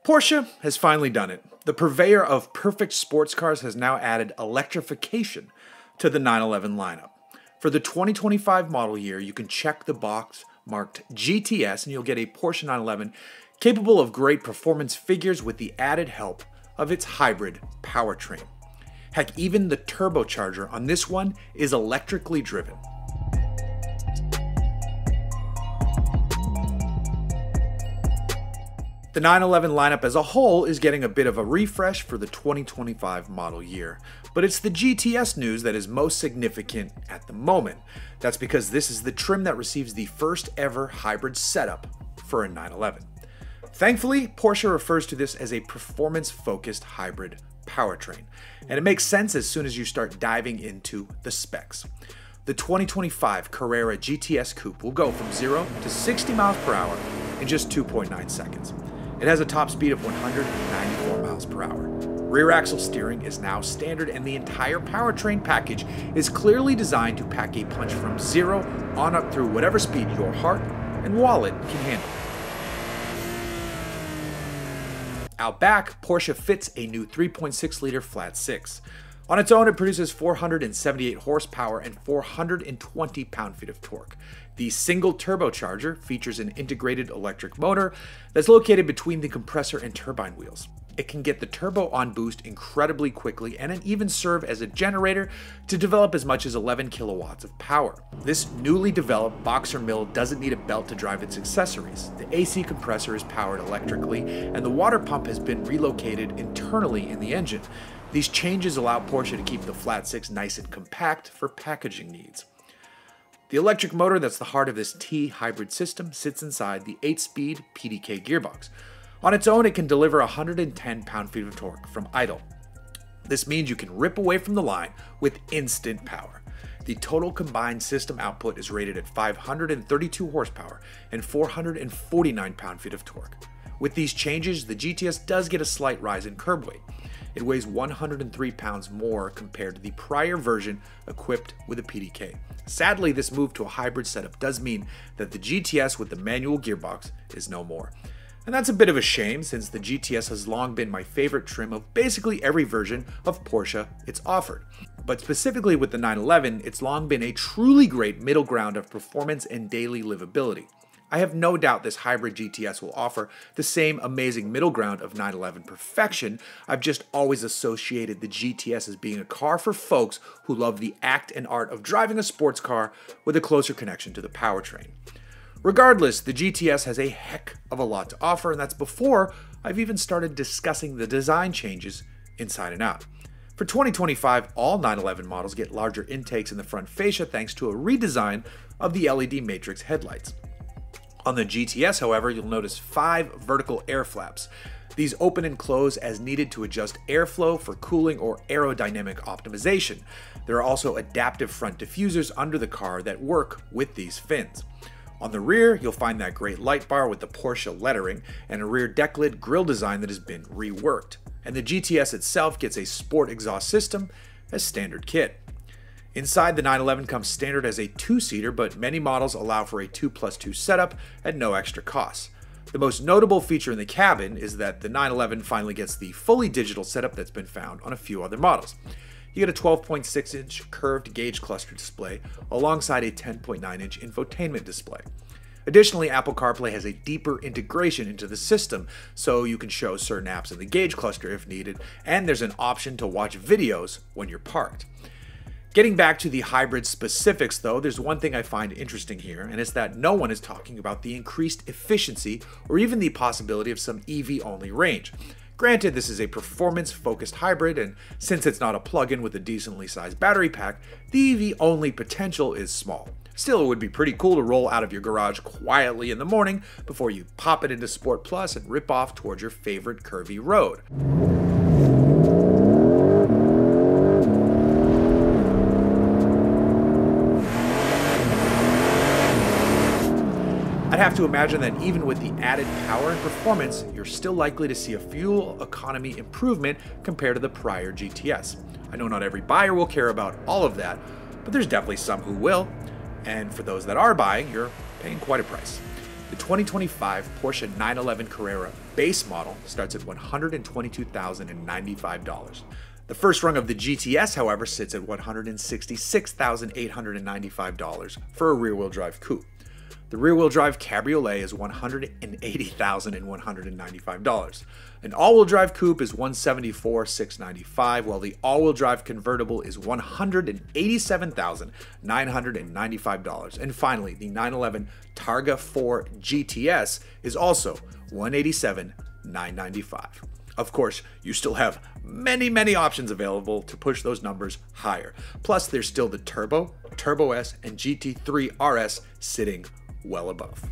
Porsche has finally done it. The purveyor of perfect sports cars has now added electrification to the 911 lineup. For the 2025 model year, you can check the box marked GTS and you'll get a Porsche 911 capable of great performance figures with the added help of its hybrid powertrain. Heck, even the turbocharger on this one is electrically driven. The 911 lineup as a whole is getting a bit of a refresh for the 2025 model year, but it's the GTS news that is most significant at the moment. That's because this is the trim that receives the first ever hybrid setup for a 911. Thankfully, Porsche refers to this as a performance-focused hybrid powertrain, and it makes sense as soon as you start diving into the specs. The 2025 Carrera GTS Coupe will go from 0 to 60 miles per hour in just 2.9 seconds. It has a top speed of 194 miles per hour. Rear axle steering is now standard, and the entire powertrain package is clearly designed to pack a punch from 0 on up through whatever speed your heart and wallet can handle. Out back, Porsche fits a new 3.6-liter flat six. On its own, it produces 478 horsepower and 420 pound-feet of torque. The single turbocharger features an integrated electric motor that's located between the compressor and turbine wheels. It can get the turbo on boost incredibly quickly, and it even serve as a generator to develop as much as 11 kilowatts of power. This newly developed boxer mill doesn't need a belt to drive its accessories. The AC compressor is powered electrically, and the water pump has been relocated internally in the engine. These changes allow Porsche to keep the flat six nice and compact for packaging needs. The electric motor that's the heart of this T hybrid system sits inside the 8-speed PDK gearbox. On its own, it can deliver 110 pound-feet of torque from idle. This means you can rip away from the line with instant power. The total combined system output is rated at 532 horsepower and 449 pound-feet of torque. With these changes, the GTS does get a slight rise in curb weight. It weighs 103 pounds more compared to the prior version equipped with a PDK. Sadly, this move to a hybrid setup does mean that the GTS with the manual gearbox is no more. And that's a bit of a shame, since the GTS has long been my favorite trim of basically every version of Porsche it's offered. But specifically with the 911, it's long been a truly great middle ground of performance and daily livability. I have no doubt this hybrid GTS will offer the same amazing middle ground of 911 perfection. I've just always associated the GTS as being a car for folks who love the act and art of driving a sports car with a closer connection to the powertrain. Regardless, the GTS has a heck of a lot to offer, and that's before I've even started discussing the design changes inside and out. For 2025, all 911 models get larger intakes in the front fascia thanks to a redesign of the LED matrix headlights. On the GTS, however, you'll notice 5 vertical air flaps. These open and close as needed to adjust airflow for cooling or aerodynamic optimization. There are also adaptive front diffusers under the car that work with these fins. On the rear, you'll find that great light bar with the Porsche lettering and a rear deck lid grille design that has been reworked. And the GTS itself gets a sport exhaust system as standard kit. Inside, the 911 comes standard as a 2-seater, but many models allow for a 2+2 setup at no extra cost. The most notable feature in the cabin is that the 911 finally gets the fully digital setup that's been found on a few other models. You get a 12.6-inch curved gauge cluster display alongside a 10.9-inch infotainment display. Additionally, Apple CarPlay has a deeper integration into the system, so you can show certain apps in the gauge cluster if needed, and there's an option to watch videos when you're parked. Getting back to the hybrid specifics though, there's one thing I find interesting here, and it's that no one is talking about the increased efficiency or even the possibility of some EV-only range. Granted, this is a performance-focused hybrid, and since it's not a plug-in with a decently sized battery pack, the EV-only potential is small. Still, it would be pretty cool to roll out of your garage quietly in the morning before you pop it into Sport Plus and rip off towards your favorite curvy road. I'd have to imagine that even with the added power and performance, you're still likely to see a fuel economy improvement compared to the prior GTS. I know not every buyer will care about all of that, but there's definitely some who will. And for those that are buying, you're paying quite a price. The 2025 Porsche 911 Carrera base model starts at $122,095. The first rung of the GTS, however, sits at $166,895 for a rear-wheel drive coupe. The rear-wheel drive cabriolet is $180,195. An all-wheel drive coupe is $174,695, while the all-wheel drive convertible is $187,995. And finally, the 911 Targa 4 GTS is also $187,995. Of course, you still have many options available to push those numbers higher. Plus, there's still the Turbo, Turbo S, and GT3 RS sitting well above.